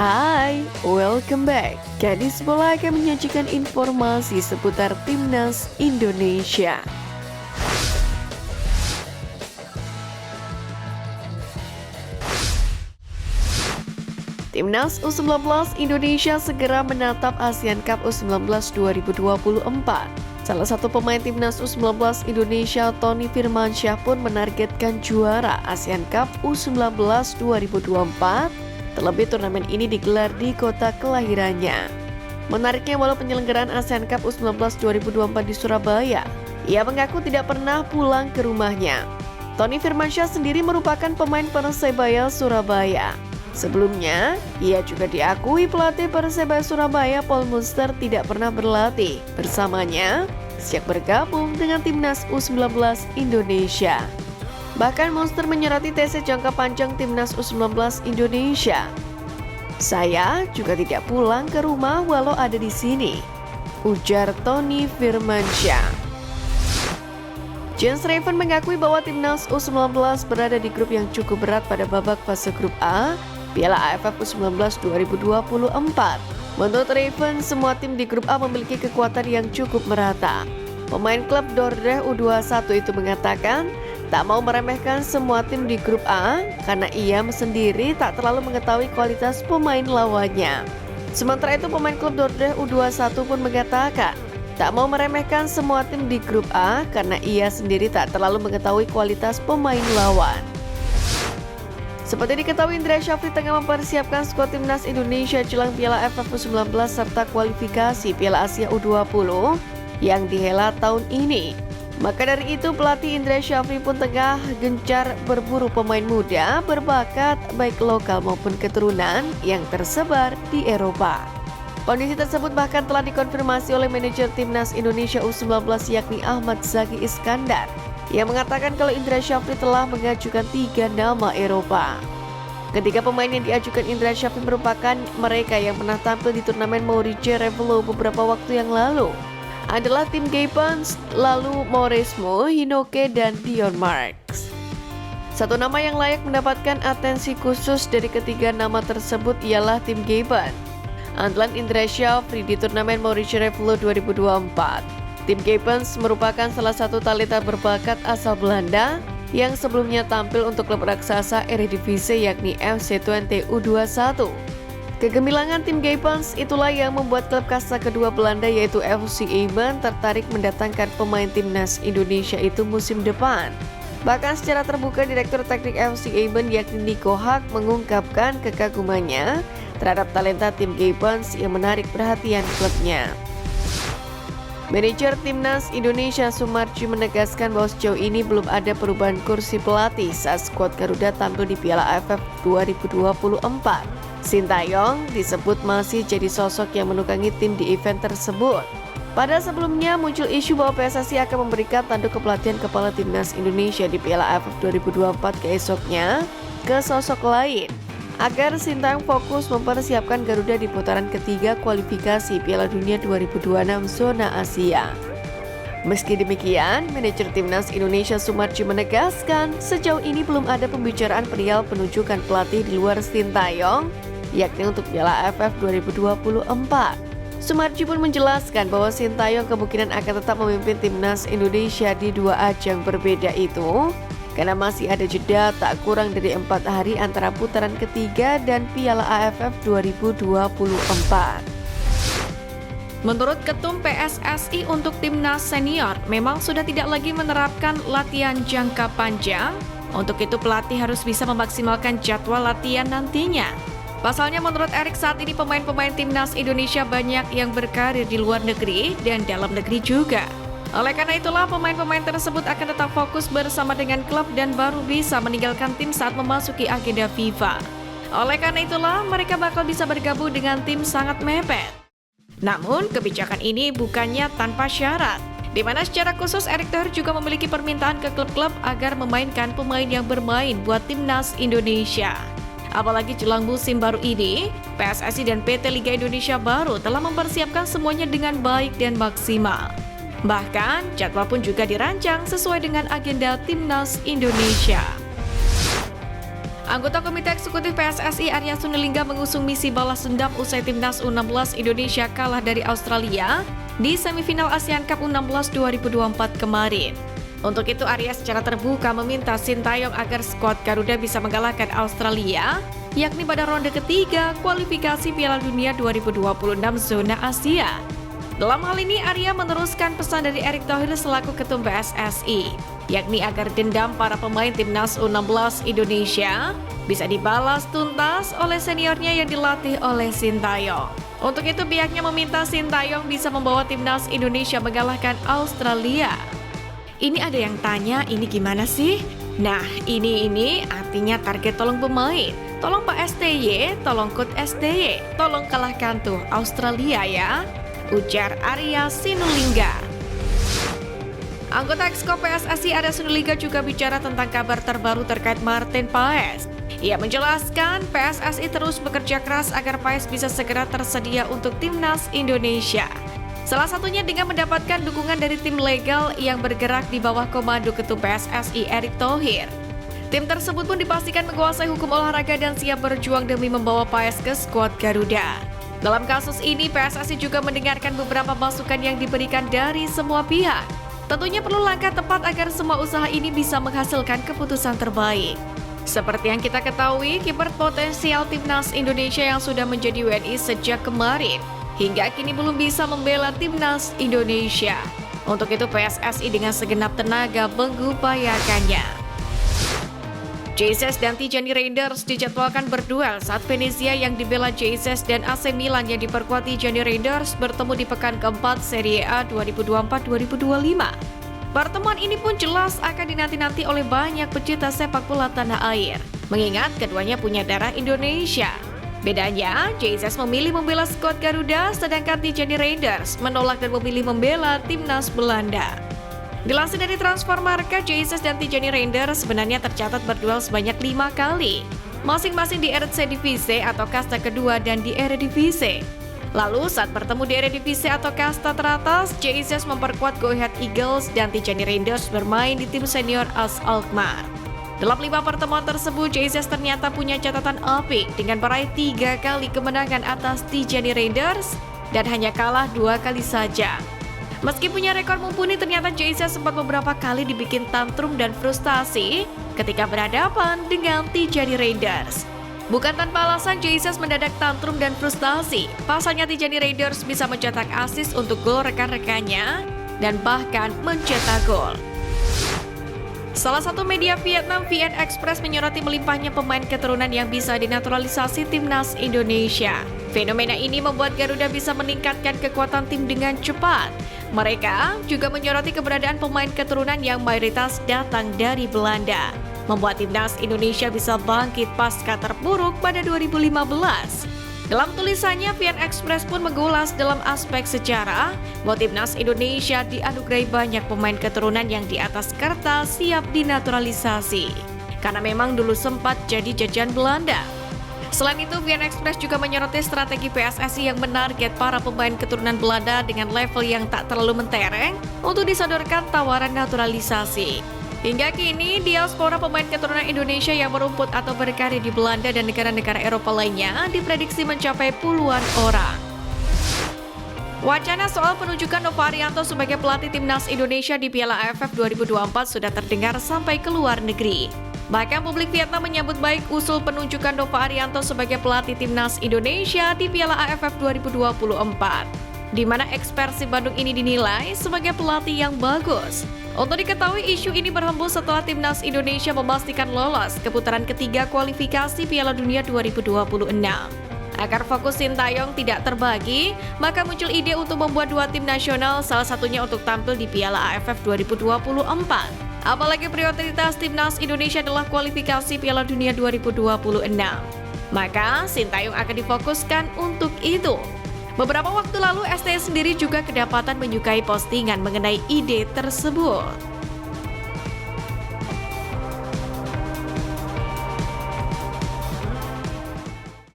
Hai, welcome back. Gadis Bola akan menyajikan informasi seputar Timnas Indonesia. Timnas U19 Indonesia segera menatap Asian Cup U19 2024. Salah satu pemain Timnas U19 Indonesia, Tony Firmansyah pun menargetkan juara Asian Cup U19 2024, terlebih turnamen ini digelar di kota kelahirannya. Menariknya, walau penyelenggaraan Asian Cup U19 2024 di Surabaya, ia mengaku tidak pernah pulang ke rumahnya. Tony Firmansyah sendiri merupakan pemain Persebaya Surabaya. Sebelumnya, ia juga diakui pelatih Persebaya Surabaya Paul Munster tidak pernah berlatih bersamanya sejak bergabung dengan Timnas U19 Indonesia. Bahkan Munster menyoroti TC jangka panjang Timnas U19 Indonesia. "Saya juga tidak pulang ke rumah walau ada di sini," ujar Tony Firmansyah. Jens Raven mengakui bahwa Timnas U19 berada di grup yang cukup berat pada babak fase grup A Piala AFF U19 2024. Menurut Raven, semua tim di grup A memiliki kekuatan yang cukup merata. Pemain klub Dordrecht U21 itu mengatakan tak mau meremehkan semua tim di grup A karena ia sendiri tak terlalu mengetahui kualitas pemain lawannya. Sementara itu, pemain klub Dordrecht U21 pun mengatakan tak mau meremehkan semua tim di grup A karena ia sendiri tak terlalu mengetahui kualitas pemain lawan. Seperti diketahui, Indra Syafri tengah mempersiapkan skuad Timnas Indonesia jelang Piala AFF U19 serta kualifikasi Piala Asia U20 yang dihelat tahun ini. Maka dari itu, pelatih Indra Syafri pun tengah gencar berburu pemain muda berbakat baik lokal maupun keturunan yang tersebar di Eropa. Kondisi tersebut bahkan telah dikonfirmasi oleh manajer Timnas Indonesia U19 yakni Ahmad Zaki Iskandar, yang mengatakan kalau Indra Syafri telah mengajukan 3 nama Eropa. Ketiga pemain yang diajukan Indra Syafri merupakan mereka yang pernah tampil di turnamen Maurice Revelo beberapa waktu yang lalu. Adalah Tim Gibbons, lalu Mauresmo, Hinoke, dan Dion Marks. Satu nama yang layak mendapatkan atensi khusus dari ketiga nama tersebut ialah Tim Gibbons, andalan Indra Syafri di turnamen Maurice Revelo 2024. Tim Gibbons merupakan salah satu talenta berbakat asal Belanda yang sebelumnya tampil untuk klub raksasa Eredivisie yakni FC Twente U21. Kegemilangan Tim Gibbons itulah yang membuat klub kasta kedua Belanda yaitu FC Emmen tertarik mendatangkan pemain Timnas Indonesia itu musim depan. Bahkan secara terbuka, Direktur Teknik FC Emmen yakni Nico Hack mengungkapkan kekagumannya terhadap talenta Tim Gibbons yang menarik perhatian klubnya. Manajer Timnas Indonesia Sumarji menegaskan bahwa sejauh ini belum ada perubahan kursi pelatih saat skuad Garuda tampil di Piala AFF 2024. Sintayong disebut masih jadi sosok yang menunggangi tim di event tersebut. Pada sebelumnya muncul isu bahwa PSSI akan memberikan tanduk kepelatihan kepala Timnas Indonesia di Piala AFF 2024 keesoknya ke sosok lain, agar Sintayong fokus mempersiapkan Garuda di putaran ketiga kualifikasi Piala Dunia 2026 zona Asia. Meski demikian, manajer Timnas Indonesia Sumarji menegaskan sejauh ini belum ada pembicaraan perihal penunjukan pelatih di luar Sintayong, yakni untuk Piala AFF 2024. Sumarji pun menjelaskan bahwa Sintayong kemungkinan akan tetap memimpin Timnas Indonesia di 2 ajang berbeda itu, karena masih ada jeda tak kurang dari 4 hari antara putaran ketiga dan Piala AFF 2024. Menurut Ketum PSSI untuk Timnas Senior, memang sudah tidak lagi menerapkan latihan jangka panjang. Untuk itu pelatih harus bisa memaksimalkan jadwal latihan nantinya. Pasalnya menurut Erik saat ini pemain-pemain Timnas Indonesia banyak yang berkarir di luar negeri dan dalam negeri juga. Oleh karena itulah pemain-pemain tersebut akan tetap fokus bersama dengan klub dan baru bisa meninggalkan tim saat memasuki agenda FIFA. Oleh karena itulah mereka bakal bisa bergabung dengan tim sangat mepet. Namun kebijakan ini bukannya tanpa syarat, di mana secara khusus Erik Thohir juga memiliki permintaan ke klub-klub agar memainkan pemain yang bermain buat Timnas Indonesia. Apalagi jelang musim baru ini, PSSI dan PT Liga Indonesia Baru telah mempersiapkan semuanya dengan baik dan maksimal. Bahkan, jadwal pun juga dirancang sesuai dengan agenda Timnas Indonesia. Anggota Komite Eksekutif PSSI Arya Sinulinga mengusung misi balas dendam usai Timnas U16 Indonesia kalah dari Australia di semifinal ASEAN Cup U16 2024 kemarin. Untuk itu, Arya secara terbuka meminta Sintayong agar skuad Garuda bisa mengalahkan Australia, yakni pada ronde ketiga kualifikasi Piala Dunia 2026 zona Asia. Dalam hal ini, Arya meneruskan pesan dari Erick Thohir selaku Ketum PSSI, yakni agar dendam para pemain Timnas U16 Indonesia bisa dibalas tuntas oleh seniornya yang dilatih oleh Sintayong. Untuk itu, pihaknya meminta Sintayong bisa membawa Timnas Indonesia mengalahkan Australia. Ini ada yang tanya, ini gimana sih? Nah, ini artinya target tolong pemain. Tolong Pak STY, tolong Coach STY, tolong kalahkan tuh Australia ya, ujar Arya Sinulinga. Anggota Exco PSSI Arya Sinulinga juga bicara tentang kabar terbaru terkait Martin Paes. Ia menjelaskan PSSI terus bekerja keras agar Paes bisa segera tersedia untuk Timnas Indonesia. Salah satunya dengan mendapatkan dukungan dari tim legal yang bergerak di bawah komando Ketum PSSI Erick Thohir. Tim tersebut pun dipastikan menguasai hukum olahraga dan siap berjuang demi membawa Paes ke skuad Garuda. Dalam kasus ini, PSSI juga mendengarkan beberapa masukan yang diberikan dari semua pihak. Tentunya perlu langkah tepat agar semua usaha ini bisa menghasilkan keputusan terbaik. Seperti yang kita ketahui, kiper potensial Timnas Indonesia yang sudah menjadi WNI sejak kemarin hingga kini belum bisa membela Timnas Indonesia. Untuk itu PSSI dengan segenap tenaga mengupayakannya. Jesus dan Tijani Reinders dijadwalkan berduel saat Venezia yang dibela Jesus dan AC Milan yang diperkuat Tijani Reinders bertemu di pekan keempat Serie A 2024-2025. Pertemuan ini pun jelas akan dinanti-nanti oleh banyak pecinta sepak bola tanah air, mengingat keduanya punya darah Indonesia. Bedanya, Jesus memilih membela skuad Garuda, sedangkan Tijani Reinders menolak dan memilih membela Timnas Belanda. Dilansir dari Transfermarkt, Jesus dan Tijani Reinders sebenarnya tercatat berduel sebanyak 5 kali, masing-masing di Eredivisie atau kasta kedua dan di Eredivisie. Lalu saat bertemu di Eredivisie atau kasta teratas, Jesus memperkuat Go Ahead Eagles dan Tijani Reinders bermain di tim senior AS Alkmaar. Dalam 5 pertemuan tersebut, Jesus ternyata punya catatan apik dengan meraih 3 kali kemenangan atas Tijani Reinders dan hanya kalah 2 kali saja. Meski punya rekor mumpuni, ternyata Jesus sempat beberapa kali dibikin tantrum dan frustasi ketika berhadapan dengan Tijani Reinders. Bukan tanpa alasan Jesus mendadak tantrum dan frustasi. Pasalnya Tijani Reinders bisa mencetak assist untuk gol rekan-rekannya dan bahkan mencetak gol. Salah satu media Vietnam, VN Express, menyoroti melimpahnya pemain keturunan yang bisa dinaturalisasi Timnas Indonesia. Fenomena ini membuat Garuda bisa meningkatkan kekuatan tim dengan cepat. Mereka juga menyoroti keberadaan pemain keturunan yang mayoritas datang dari Belanda, membuat Timnas Indonesia bisa bangkit pasca terpuruk pada 2015. Dalam tulisannya, VN Express pun mengulas dalam aspek sejarah bahwa Timnas Indonesia dianugerahi banyak pemain keturunan yang di atas kertas siap dinaturalisasi, karena memang dulu sempat jadi jajahan Belanda. Selain itu, VN Express juga menyoroti strategi PSSI yang menarget para pemain keturunan Belanda dengan level yang tak terlalu mentereng untuk disodorkan tawaran naturalisasi. Hingga kini, diaspora pemain keturunan Indonesia yang merumput atau berkarir di Belanda dan negara-negara Eropa lainnya diprediksi mencapai puluhan orang. Wacana soal penunjukan Nova Arianto sebagai pelatih Timnas Indonesia di Piala AFF 2024 sudah terdengar sampai ke luar negeri. Bahkan publik Vietnam menyambut baik usul penunjukan Nova Arianto sebagai pelatih Timnas Indonesia di Piala AFF 2024. Di mana ekspersi Bandung ini dinilai sebagai pelatih yang bagus. Untuk diketahui, isu ini berhembus setelah Timnas Indonesia memastikan lolos ke putaran ketiga kualifikasi Piala Dunia 2026. Agar fokus Sintayong tidak terbagi, maka muncul ide untuk membuat 2 tim nasional, salah satunya untuk tampil di Piala AFF 2024. Apalagi prioritas Timnas Indonesia adalah kualifikasi Piala Dunia 2026. Maka Sintayong akan difokuskan untuk itu. Beberapa waktu lalu STY sendiri juga kedapatan menyukai postingan mengenai ide tersebut.